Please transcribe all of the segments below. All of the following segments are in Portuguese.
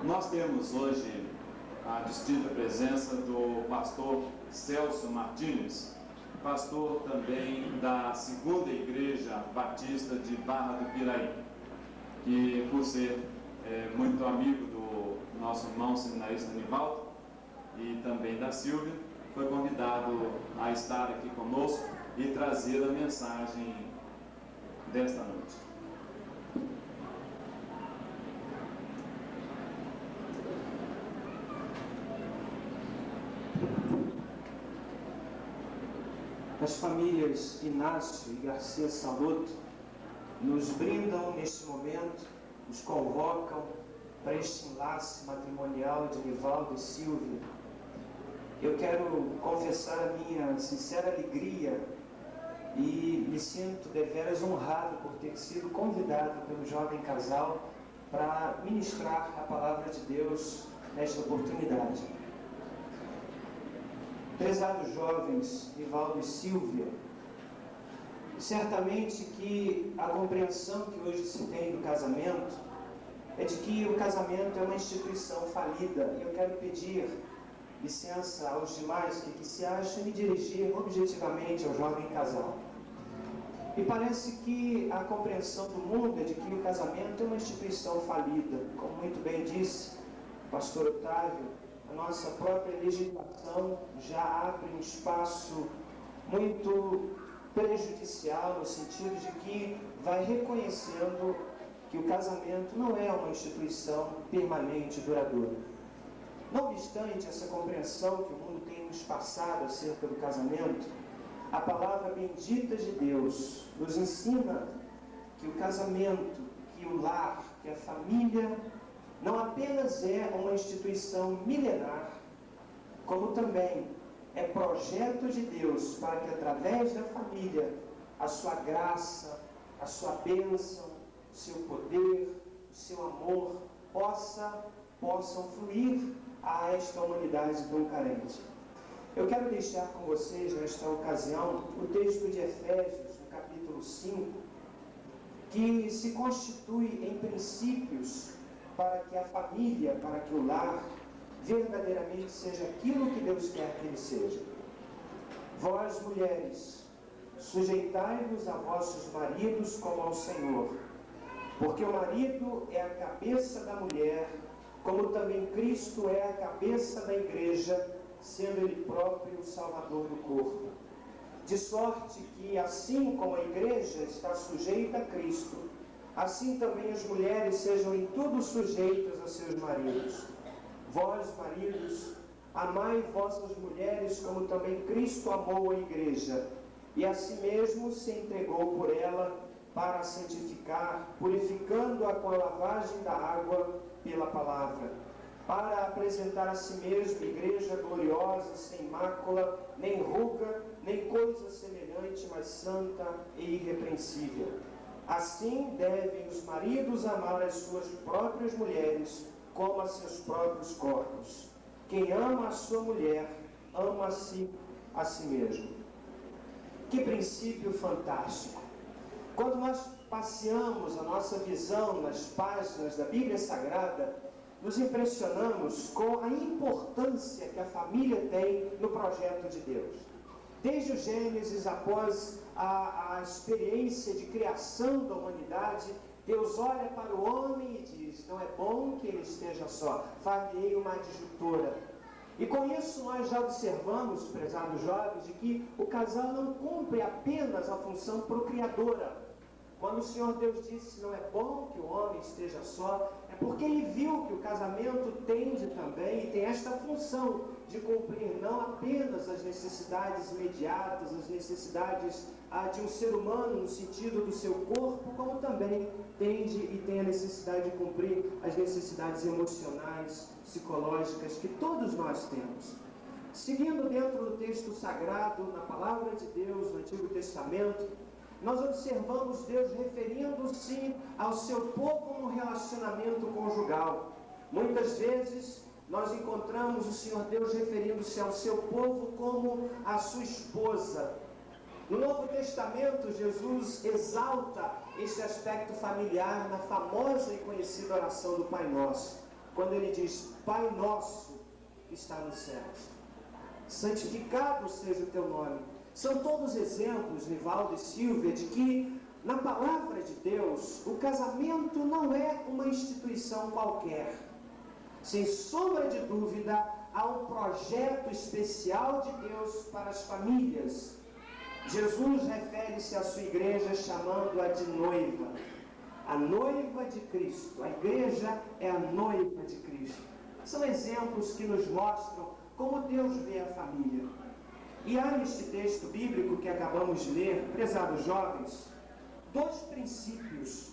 Nós temos hoje a distinta presença do pastor Celso Martins, pastor também da Segunda Igreja Batista de Barra do Piraí, que por ser muito amigo do nosso irmão seminarista Nivaldo e também da Silvia, foi convidado a estar aqui conosco e trazer a mensagem desta noite. As famílias Inácio e Garcia Saluto nos brindam neste momento, nos convocam para este enlace matrimonial de Nivaldo e Silvia. Eu quero confessar a minha sincera alegria e me sinto deveras honrado por ter sido convidado pelo jovem casal para ministrar a palavra de Deus nesta oportunidade. Prezados jovens, Nivaldo e Silvia, certamente que a compreensão que hoje se tem do casamento é de que o casamento é uma instituição falida, e eu quero pedir licença aos demais que se acham me dirigir objetivamente ao jovem casal. E parece que a compreensão do mundo é de que o casamento é uma instituição falida. Como muito bem disse o pastor Otávio, a nossa própria legislação já abre um espaço muito prejudicial, no sentido de que vai reconhecendo que o casamento não é uma instituição permanente e duradoura. Não obstante essa compreensão que o mundo tem nos passado acerca do casamento, a palavra bendita de Deus nos ensina que o casamento, que o lar, que a família não apenas é uma instituição milenar, como também é projeto de Deus para que através da família a sua graça, a sua bênção, o seu poder, o seu amor possam fluir a esta humanidade tão carente. Eu quero deixar com vocês nesta ocasião o texto de Efésios, no capítulo 5, que se constitui em princípios para que a família, para que o lar, verdadeiramente seja aquilo que Deus quer que ele seja. Vós, mulheres, sujeitai-vos a vossos maridos como ao Senhor, porque o marido é a cabeça da mulher, como também Cristo é a cabeça da igreja, sendo ele próprio o Salvador do corpo. De sorte que, assim como a igreja está sujeita a Cristo, assim também as mulheres sejam em tudo sujeitas a seus maridos. Vós, maridos, amai vossas mulheres como também Cristo amou a igreja, e a si mesmo se entregou por ela para a santificar, purificando-a com a lavagem da água pela palavra, para apresentar a si mesmo igreja gloriosa, sem mácula, nem ruga, nem coisa semelhante, mas santa e irrepreensível. Assim devem os maridos amar as suas próprias mulheres como a seus próprios corpos. Quem ama a sua mulher, ama-se a si mesmo. Que princípio fantástico! Quando nós passeamos a nossa visão nas páginas da Bíblia Sagrada, nos impressionamos com a importância que a família tem no projeto de Deus. Desde o Gênesis, após a experiência de criação da humanidade, Deus olha para o homem e diz: não é bom que ele esteja só, far-lhe-ei uma adjutora. E com isso nós já observamos, prezados jovens, de que o casal não cumpre apenas a função procriadora. Quando o Senhor Deus disse não é bom que o homem esteja só, é porque Ele viu que o casamento tende também e tem esta função de cumprir não apenas as necessidades imediatas, as necessidades de um ser humano no sentido do seu corpo, como também tende e tem a necessidade de cumprir as necessidades emocionais, psicológicas que todos nós temos. Seguindo dentro do texto sagrado, na palavra de Deus, no Antigo Testamento, nós observamos Deus referindo-se ao seu povo no relacionamento conjugal. Muitas vezes nós encontramos o Senhor Deus referindo-se ao seu povo como a sua esposa. No Novo Testamento, Jesus exalta esse aspecto familiar na famosa e conhecida oração do Pai Nosso. quando ele diz: Pai nosso que está nos céus, santificado seja o teu nome. São todos exemplos, Nivaldo e Silvia, de que na palavra de Deus o casamento não é uma instituição qualquer. Sem sombra de dúvida, há um projeto especial de Deus para as famílias. Jesus refere-se à sua igreja chamando-a de noiva, a noiva de Cristo. A igreja é a noiva de Cristo. São exemplos que nos mostram como Deus vê a família. E há neste texto bíblico que acabamos de ler, prezados jovens, dois princípios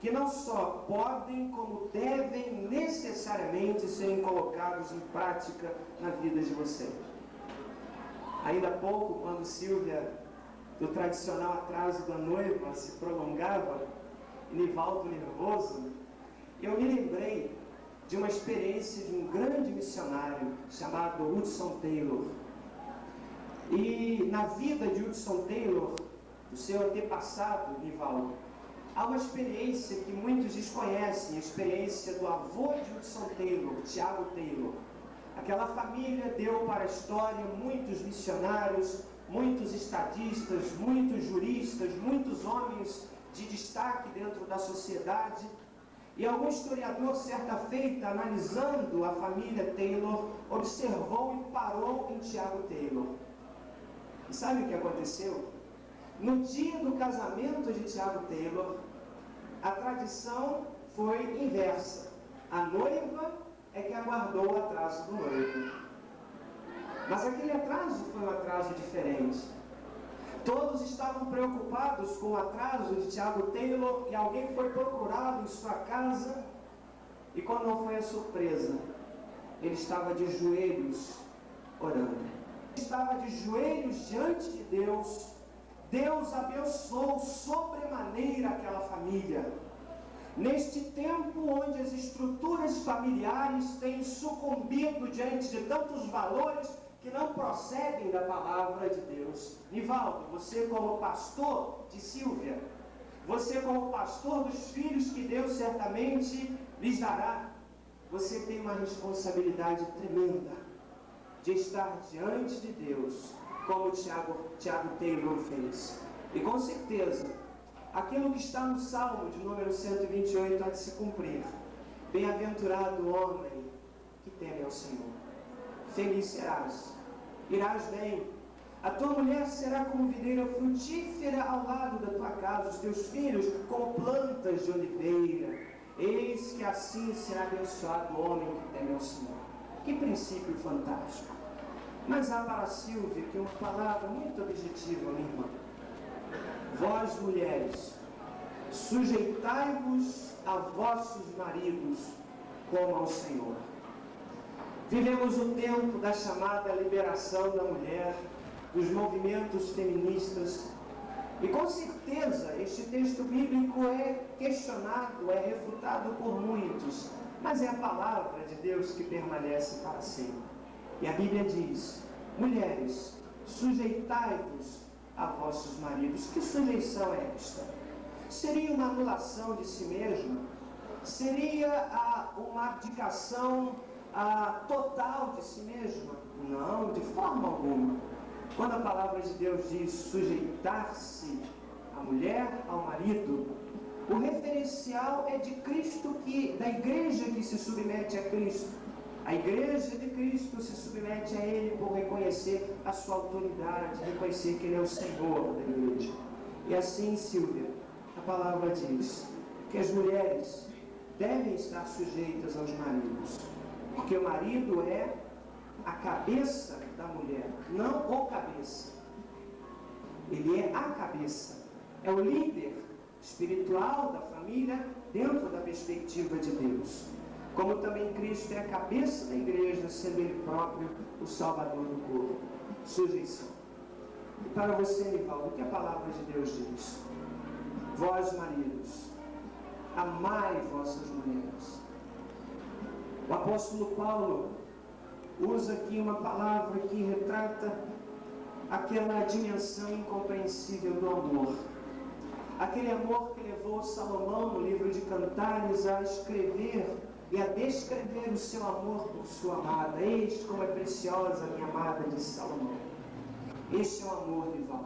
que não só podem, como devem necessariamente serem colocados em prática na vida de vocês. Ainda há pouco, quando Silvia, do tradicional atraso da noiva, se prolongava, Nivaldo nervoso, eu me lembrei de uma experiência de um grande missionário chamado Hudson Taylor. E na vida de Hudson Taylor, do seu antepassado, Nivaldo, há uma experiência que muitos desconhecem, a experiência do avô de Hudson Taylor, Tiago Taylor. Aquela família deu para a história muitos missionários, muitos estadistas, muitos juristas, muitos homens de destaque dentro da sociedade. E algum historiador, certa feita, analisando a família Taylor, observou e parou em Tiago Taylor. E sabe o que aconteceu? No dia do casamento de Tiago Taylor, a tradição foi inversa. A noiva é que aguardou o atraso do noivo. Mas aquele atraso foi um atraso diferente. Todos estavam preocupados com o atraso de Tiago Taylor e alguém foi procurá-lo em sua casa. E qual não foi a surpresa? Ele estava de joelhos orando. Ele estava de joelhos diante de Deus. Deus abençoou sobremaneira aquela família. Neste tempo onde as estruturas familiares têm sucumbido diante de tantos valores que não procedem da palavra de Deus. Nivaldo, você como pastor de Silvia, você como pastor dos filhos que Deus certamente lhes dará, você tem uma responsabilidade tremenda de estar diante de Deus, como Tiago Taylor fez. E com certeza, aquilo que está no Salmo de número 128 há de se cumprir. Bem-aventurado o homem que teme ao Senhor. Feliz serás, irás bem. A tua mulher será como videira frutífera ao lado da tua casa, os teus filhos como plantas de oliveira. Eis que assim será abençoado o homem que teme ao Senhor. Que princípio fantástico. Mas há para a Silvia que uma palavra muito objetiva, minha irmã. Vós, mulheres, sujeitai-vos a vossos maridos como ao Senhor. Vivemos o tempo da chamada liberação da mulher, dos movimentos feministas, e com certeza este texto bíblico é questionado, é refutado por muitos, mas é a palavra de Deus que permanece para sempre. E a Bíblia diz: mulheres, sujeitai-vos a vossos maridos. Que sujeição é esta? Seria uma anulação de si mesma? Seria uma abdicação total de si mesma? Não, de forma alguma. Quando a palavra de Deus diz sujeitar-se a mulher ao marido, o referencial é de Cristo, da igreja que se submete a Cristo. A igreja de Cristo se submete a Ele por reconhecer a sua autoridade, reconhecer que Ele é o Senhor da igreja. E assim, Silvia, a palavra diz que as mulheres devem estar sujeitas aos maridos, porque o marido é a cabeça da mulher, não o cabeça. Ele é a cabeça, é o líder espiritual da família dentro da perspectiva de Deus. Como também Cristo é a cabeça da igreja, sendo Ele próprio o Salvador do corpo. Sujeição. E para você, Nivaldo, o que a palavra de Deus diz? Vós, maridos, amai vossas mulheres. O apóstolo Paulo usa aqui uma palavra que retrata aquela dimensão incompreensível do amor. Aquele amor que levou Salomão, no livro de Cantares, a escrever e a descrever o seu amor por sua amada. Eis como é preciosa minha amada, disse Salomão. Este é o amor rival.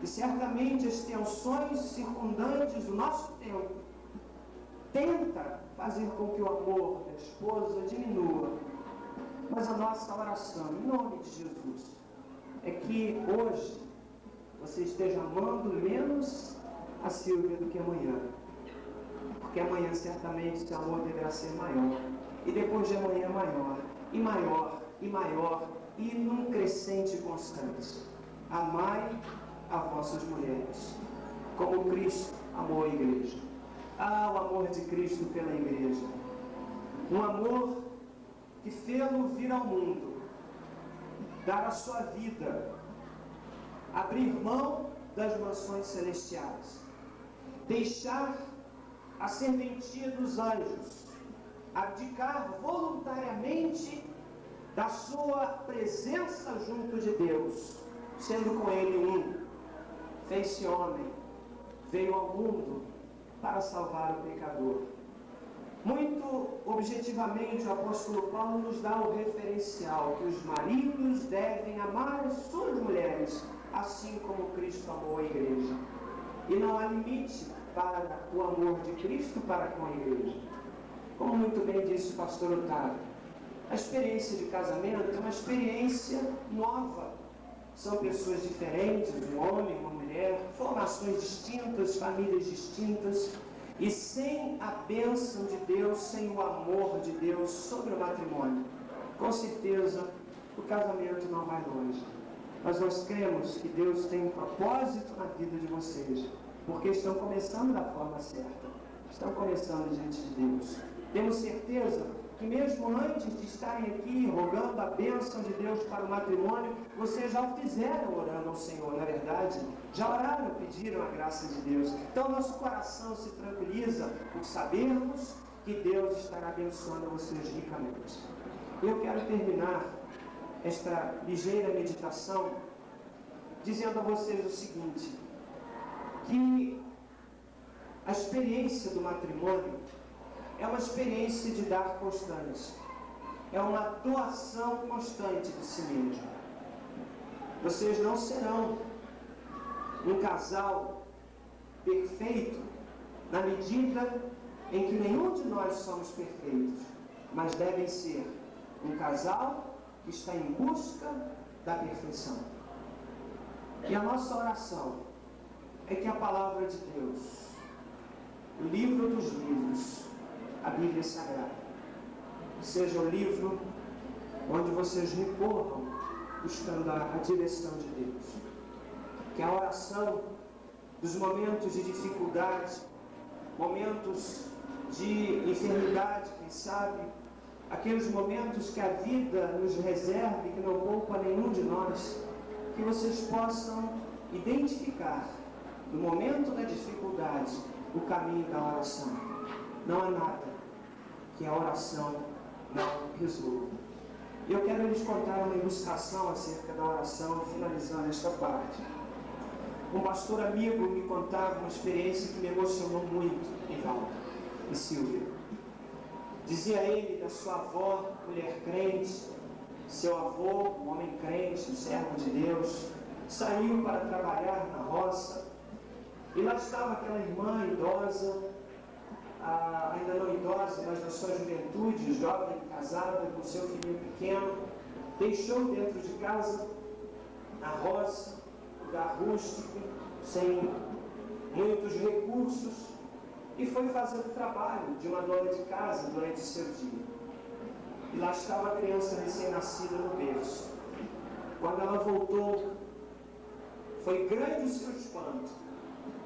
E certamente as tensões circundantes do nosso tempo tenta fazer com que o amor da esposa diminua. Mas a nossa oração, em nome de Jesus, é que hoje você esteja amando menos a Silvia do que amanhã. Porque amanhã certamente seu amor deverá ser maior. E depois de amanhã maior, e maior, e maior, e num crescente constante. Amai a vossas mulheres, como Cristo amou a igreja. Ah, o amor de Cristo pela igreja. Um amor que fê-lo vir ao mundo, dar a sua vida, abrir mão das mansões celestiais, deixar a serventia dos anjos, abdicar voluntariamente da sua presença junto de Deus, sendo com Ele um, fez-se homem, veio ao mundo para salvar o pecador. Muito objetivamente, o apóstolo Paulo nos dá o referencial que os maridos devem amar as suas mulheres, assim como Cristo amou a igreja. E não há limite para o amor de Cristo para com a igreja. Como muito bem disse o pastor Otávio, a experiência de casamento é uma experiência nova. São pessoas diferentes, um homem, uma mulher, formações distintas, famílias distintas. E sem a bênção de Deus, sem o amor de Deus sobre o matrimônio, com certeza o casamento não vai longe. Mas nós cremos que Deus tem um propósito na vida de vocês, porque estão começando da forma certa, estão começando diante de Deus. Temos certeza que mesmo antes de estarem aqui rogando a bênção de Deus para o matrimônio, vocês já o fizeram orando ao Senhor, na verdade, já oraram, pediram a graça de Deus. Então nosso coração se tranquiliza por sabermos que Deus estará abençoando vocês ricamente. Eu quero terminar esta ligeira meditação dizendo a vocês o seguinte, que a experiência do matrimônio é uma experiência de dar constante. É uma doação constante de si mesmo. Vocês não serão um casal perfeito na medida em que nenhum de nós somos perfeitos, mas devem ser um casal que está em busca da perfeição. E a nossa oração é que a palavra de Deus, o livro dos livros, a Bíblia Sagrada, seja o livro onde vocês recorram buscando a direção de Deus. Que a oração dos momentos de dificuldade, momentos de enfermidade, quem sabe, aqueles momentos que a vida nos reserve, que não poupa nenhum de nós, que vocês possam identificar, no momento da dificuldade, o caminho da oração. Não há nada que a oração não resolva. E eu quero lhes contar uma ilustração acerca da oração, finalizando esta parte. Um pastor amigo me contava uma experiência que me emocionou muito, Ivaldo e Silvia. Dizia ele da sua avó, mulher crente, seu avô, um homem crente, um servo de Deus, saiu para trabalhar na roça, e lá estava aquela irmã idosa, ainda não idosa, mas na sua juventude, jovem, casada, com seu filhinho pequeno, deixou dentro de casa, na roça, lugar rústico, sem muitos recursos, e foi fazer o trabalho de uma dona de casa durante o seu dia. E lá estava a criança recém-nascida no berço. Quando ela voltou, foi grande o seu espanto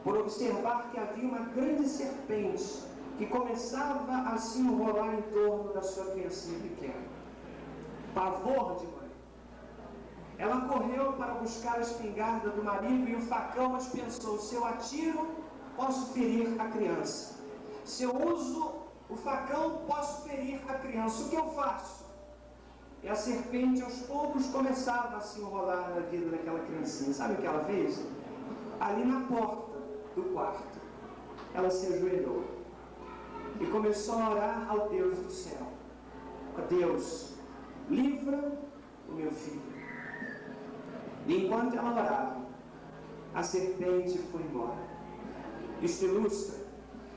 por observar que havia uma grande serpente que começava a se enrolar em torno da sua criancinha pequena. Pavor de mãe. Ela correu para buscar a espingarda do marido e o facão, mas pensou, se eu atiro, posso ferir a criança. Se eu uso o facão, posso ferir a criança. O que eu faço? E a serpente, aos poucos, começava a se enrolar na vida daquela criancinha. Sabe o que ela fez? Ali na porta do quarto, ela se ajoelhou. e começou a orar ao Deus do céu: ó Deus, livra o meu filho. E enquanto ela orava, a serpente foi embora. Isto ilustra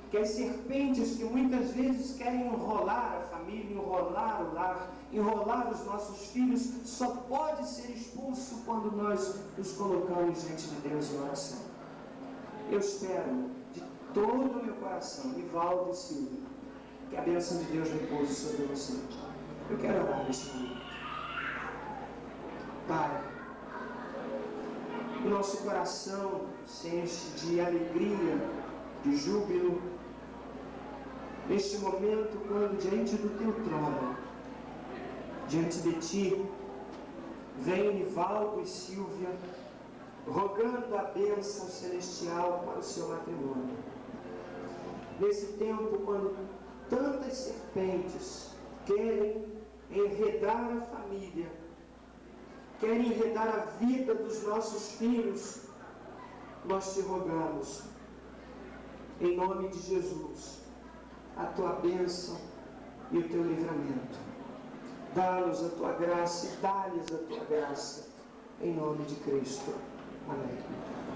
que as serpentes que muitas vezes querem enrolar a família, enrolar o lar, enrolar os nossos filhos, só pode ser expulso quando nós nos colocamos diante de Deus em oração. Eu espero de todo o meu coração, Nivaldo e Silvia, que a bênção de Deus repouse sobre você. Eu quero orar neste momento. Pai, o nosso coração se enche de alegria, de júbilo, neste momento, quando diante do teu trono, diante de ti, vem Nivaldo e Silvia, rogando a bênção celestial para o seu matrimônio. Nesse tempo, quando tantas serpentes querem enredar a família, querem enredar a vida dos nossos filhos, nós te rogamos, em nome de Jesus, a tua bênção e o teu livramento. Dá-nos a tua graça e dá-lhes a tua graça, em nome de Cristo. Amém.